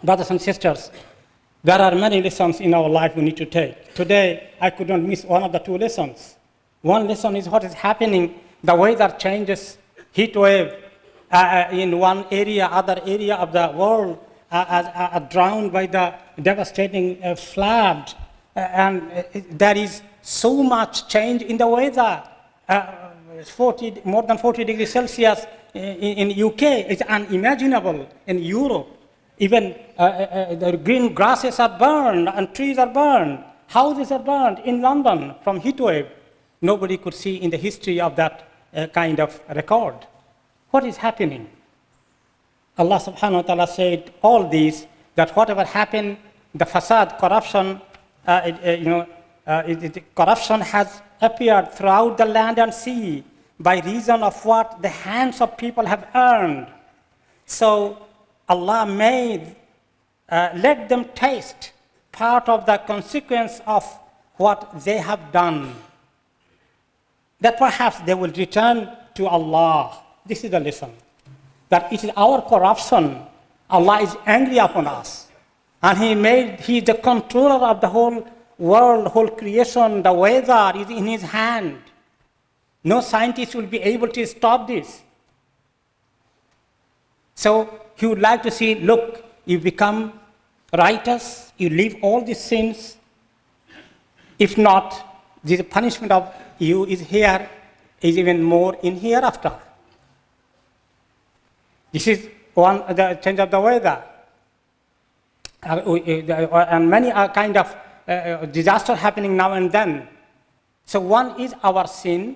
Brothers and sisters, there are many lessons in our life we need to take. Today, I could not miss one of the two lessons. One lesson is what is happening, the weather changes, heat wave in one area, other area of the world are drowned by the devastating flood. And there is so much change in the weather. More than 40 degrees Celsius in UK is unimaginable. In Europe, even the green grasses are burned and trees are burned. Houses are burned in London from heat wave. Nobody could see in the history of that kind of record. What is happening? Allah subhanahu wa ta'ala said all these, that whatever happened, the fasad, corruption, corruption has appeared throughout the land and sea by reason of what the hands of people have earned. So Allah made, let them taste part of the consequence of what they have done. That perhaps they will return to Allah. This is the lesson. That it is our corruption. Allah is angry upon us. And He is the controller of the whole world, whole creation. The weather is in His hand. No scientist will be able to stop this. So He would like to see, look, you become righteous, you leave all these sins. If not, the punishment of you is here, is even more in hereafter. This is one, the change of the weather. And many are kind of disaster happening now and then. So one is our sin,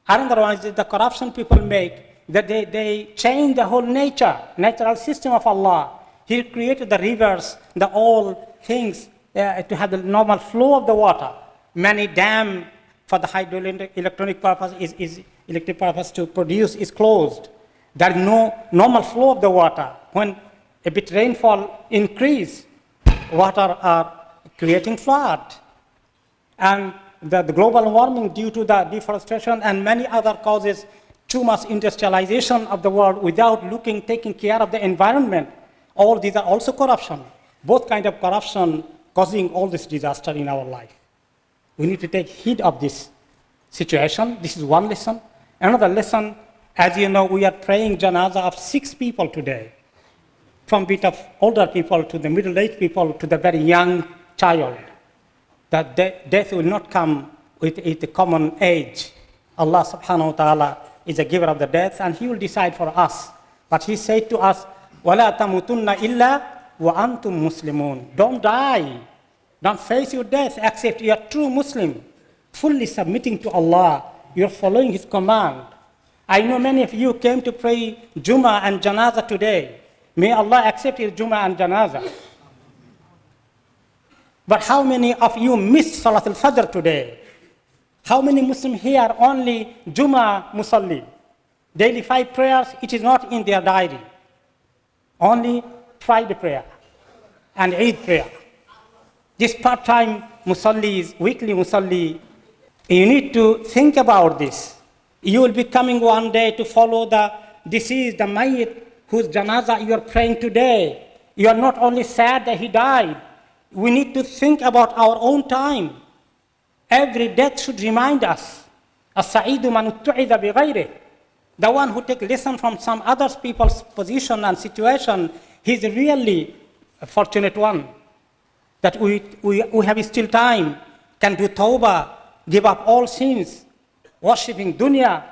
another one is the corruption people make, that they change the whole natural system of Allah. He created the rivers, the all things to have the normal flow of the water. Many dam for the hydroelectronic purpose is electric purpose to produce is closed. There is no normal flow of the water. When a bit rainfall increase, water are creating flood. And the global warming due to the deforestation and many other causes, too much industrialization of the world without taking care of the environment. All these are also corruption. Both kind of corruption causing all this disaster in our life. We need to take heed of this situation. This is one lesson. Another lesson, as you know, we are praying janazah of 6 people today. From a bit of older people to the middle-aged people to the very young child. That death will not come with a common age. Allah subhanahu wa ta'ala is a giver of the death and He will decide for us. But He said to us, وَلَا تَمُوتُنَّ إِلَّا وَأَنْتُمْ مُسْلِمُونَ. Don't die. Don't face your death except you are true Muslim, fully submitting to Allah. You are following His command. I know many of you came to pray Jumuah and janazah today. May Allah accept your Jumuah and janazah. But how many of you missed Salat al-Fajr today? How many Muslims here only Jumuah Musalli? Daily 5 prayers, it is not in their diary. Only Friday prayer and Eid prayer. This part-time Musallis, weekly Musalli, you need to think about this. You will be coming one day to follow the deceased, the Mayyit, whose janazah you are praying today. You are not only sad that he died. We need to think about our own time. Every death should remind us. As-sa'idu man uttu'idha bighayrihi. The one who takes lesson from some other people's position and situation, he's really a fortunate one. That we have still time, can do tawbah, give up all sins, worshipping dunya,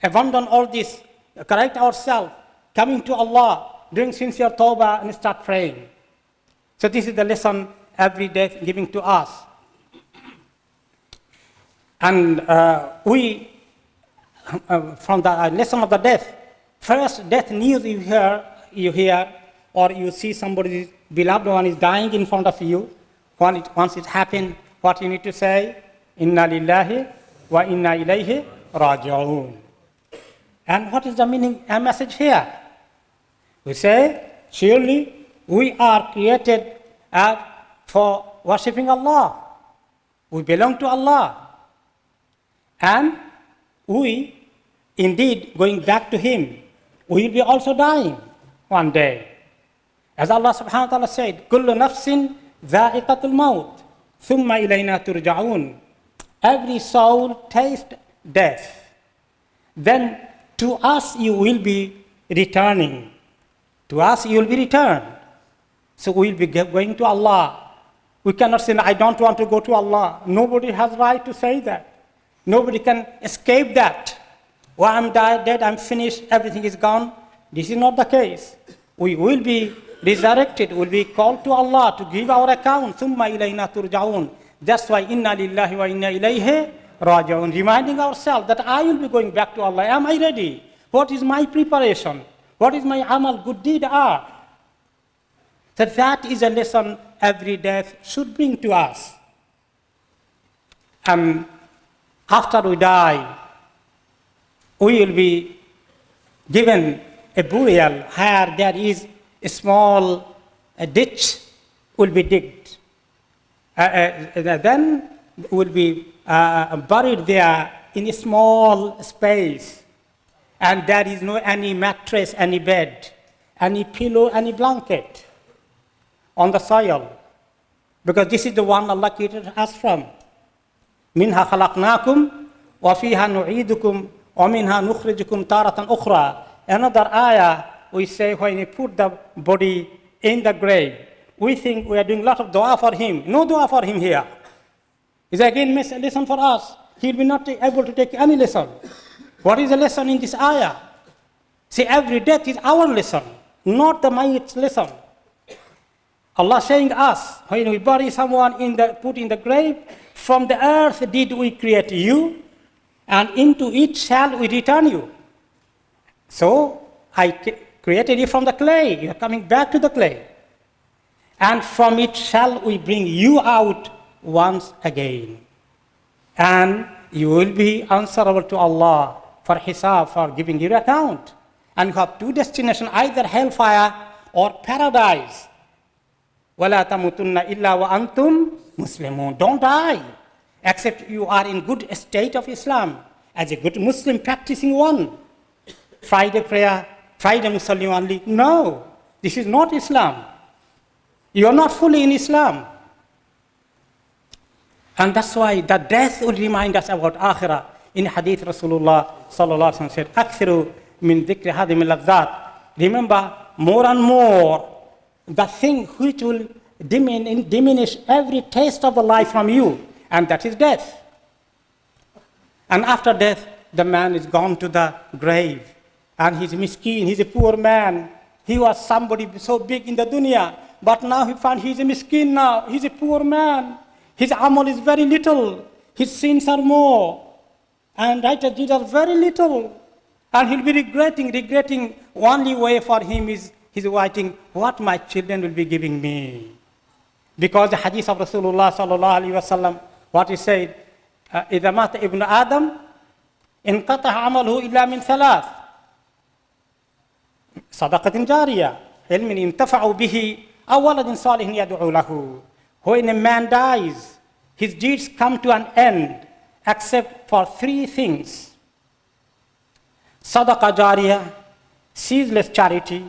abandon all this, correct ourselves, coming to Allah, doing sincere tawbah and start praying. So this is the lesson every day giving to us. And from the lesson of the death, first death news you hear, or you see somebody's beloved one is dying in front of you. Once it happened, what you need to say? Inna lillahi wa inna ilayhi raji'un. And what is the meaning and message here? We say, surely we are created for worshipping Allah. We belong to Allah. And we, indeed, going back to Him, we will be also dying one day. As Allah subhanahu wa ta'ala said, كُلُّ نَفْسٍ ذَائِقَةُ الْمَوْتِ ثُمَّ إِلَيْنَا تُرْجَعُونَ. Every soul tastes death. Then to us you will be returning. To us you will be returned. So we will be going to Allah. We cannot say, I don't want to go to Allah. Nobody has right to say that. Nobody can escape that. Well, I'm dead, I'm finished, everything is gone. This is not the case. We will be resurrected, we will be called to Allah to give our account. ثُمَّ إِلَيْنَا تُرْجَعُونَ. That's why inna lillahi wa inna ilayhi raji'un. Reminding ourselves that I will be going back to Allah. Am I ready? What is my preparation? What is my amal, good deed are? So that is a lesson every death should bring to us. And after we die, we will be given a burial where there is a small ditch will be digged. Then will be buried there in a small space. And there is no any mattress, any bed, any pillow, any blanket on the soil. Because this is the one Allah created us from. Minha khalaqnakum wa fiha nu'idukum wa minha nukhrijukum taratan ukhra. Another ayah we say when we put the body in the grave, we think we are doing a lot of dua for him. No dua for him here. It's again a lesson for us. He will be not able to take any lesson. What is the lesson in this ayah? See, every death is our lesson, not the mayyit's lesson. Allah saying us, when we bury someone put in the grave, from the earth did we create you, and into it shall we return you. So, I created you from the clay, you are coming back to the clay. And from it shall we bring you out once again. And you will be answerable to Allah for hisab, for giving your account. And you have two destinations, either hellfire or paradise. وَلَا تَمُوتُنَّ إِلَّا وَأَنْتُمْ مُسْلِمُونَ. Don't die, except you are in good state of Islam, as a good Muslim practicing one. Friday prayer, Friday Muslim only. No, this is not Islam. You are not fully in Islam. And that's why the death will remind us about akhirah. In hadith, Rasulullah sallallahu alaihi wasallam said, أَكْثِرُ مِنْ ذِكْرِ هَذِهِ اللَّذَّاتِ. Remember more and more the thing which will diminish every taste of the life from you, and that is death. And after death, the man is gone to the grave, and he's miskin, he's a poor man. He was somebody so big in the dunya, but now he found he's a miskin now, he's a poor man. His amal is very little, his sins are more, and righteous deeds are very little. And he'll be regretting. Only way for him is he's writing what my children will be giving me. Because the hadith of Rasulullah sallallahu alaihi wasallam, what he said, إِذَا مَاتَ ابْنُ آدَمْ انْقَطَعَ عَمَلُهُ إِلَّا مِنْ ثَلَاثٍ صَدَقَةٍ جَارِيَةٍ عِلْمٍ يُنْتَفَعُ بِهِ أَوْ وَلَدٍ صَالِحٍ يَدْعُو لَهُ. When a man dies, his deeds come to an end, except for three things. Sadaqa jariyah, ceaseless charity,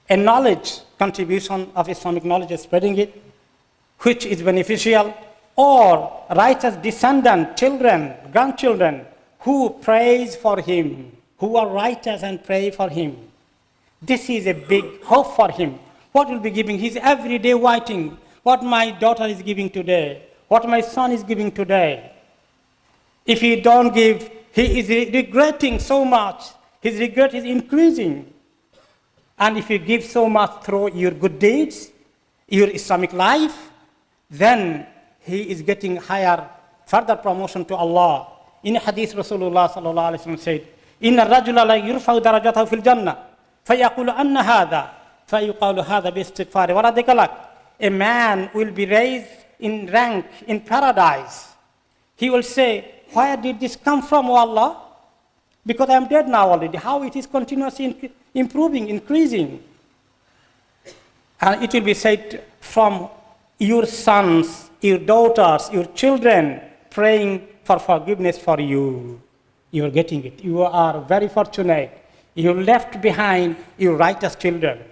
a knowledge, contribution of Islamic knowledge, spreading it, which is beneficial, or righteous descendant, children, grandchildren, who praise for him, who are righteous and pray for him. This is a big hope for him. What will be giving? He's every day writing, what my daughter is giving today, what my son is giving today. If he don't give, he is regretting so much. His regret is increasing. And if you give so much through your good deeds, your Islamic life, then he is getting higher, further promotion to Allah. In a hadith, Rasulullah sallallahu alaihi wasallam said, "Inna rajula la yurfa'u darajatahu fil jannah, fayaqulu anna hadha, fayuqalu hadha bi istighfari wa radika lak." A man will be raised in rank in paradise. He will say, "Where did this come from, O Allah? Because I am dead now already. How it is continuously improving, increasing?" And it will be said, "From your sons, your daughters, your children praying for forgiveness for you. You are getting it. You are very fortunate. You left behind your righteous children."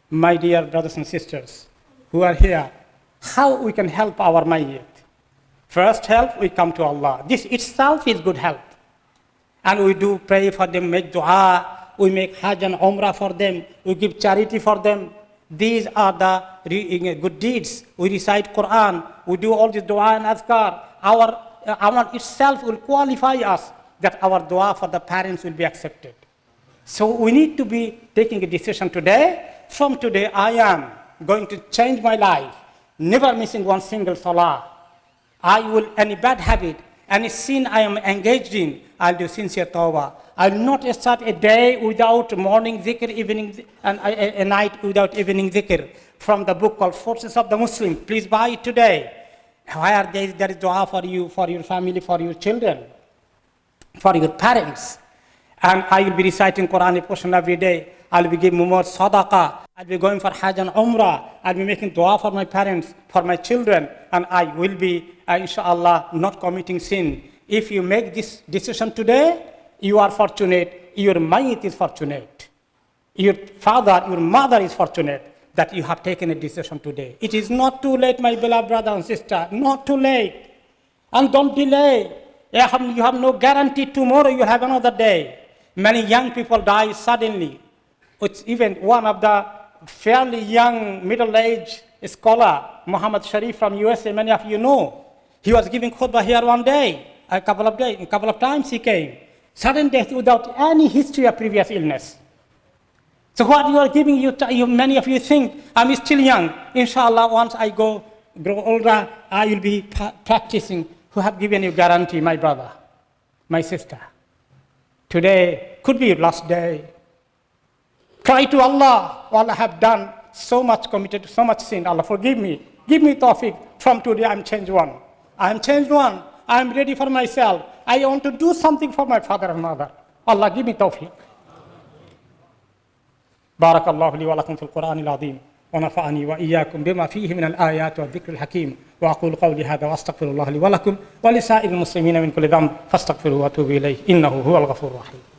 my dear brothers and sisters who are here, how we can help our mayyit. First help, we come to Allah. This itself is good help. And we do pray for them, make dua, we make hajj and umrah for them, we give charity for them. These are the good deeds. We recite Qur'an, we do all this dua and azkar. Our amal itself will qualify us that our dua for the parents will be accepted. So we need to be taking a decision today. From today, I am going to change my life, never missing one single salah. I will, any bad habit, any sin I am engaged in, I'll do sincere tawbah. I'll not start a day without morning dhikr, evening, and a night without evening dhikr. From the book called Forces of the Muslim. Please buy it today. Where there is dua for you, for your family, for your children, for your parents. And I will be reciting Qur'an a portion every day. I'll be giving more sadaqah. I'll be going for hajj and umrah. I'll be making dua for my parents, for my children. And I will be, inshallah, not committing sin. If you make this decision today, you are fortunate. Your mayyit is fortunate. Your father, your mother is fortunate that you have taken a decision today. It is not too late, my beloved brother and sister. Not too late. And don't delay. You have no guarantee tomorrow you have another day. Many young people die suddenly. It's even one of the fairly young middle-aged scholar, Muhammad Sharif from USA, many of you know. He was giving khutbah here one day, a couple of times he came. Sudden death without any history of previous illness. So what you are giving, many of you think, I'm still young. Inshallah, once I grow older, I will be practicing. Who have given you guarantee, my brother, my sister? Today could be your last day. Cry to Allah. Allah have done so much, committed so much sin. Allah forgive me. Give me tawfiq. From today I'm changed one. I'm changed one. I'm ready for myself. I want to do something for my father and mother. Allah give me tawfiq. بارك الله لي ولكم في القرآن العظيم ونفعني وإياكم بما فيه من الآيات والذكر الحكيم وأقول قولي هذا وأستغفر الله لي ولكم ولسائر المسلمين من كل ذنب فاستغفروه واتوبوا إليه إنه هو الغفور الرحيم.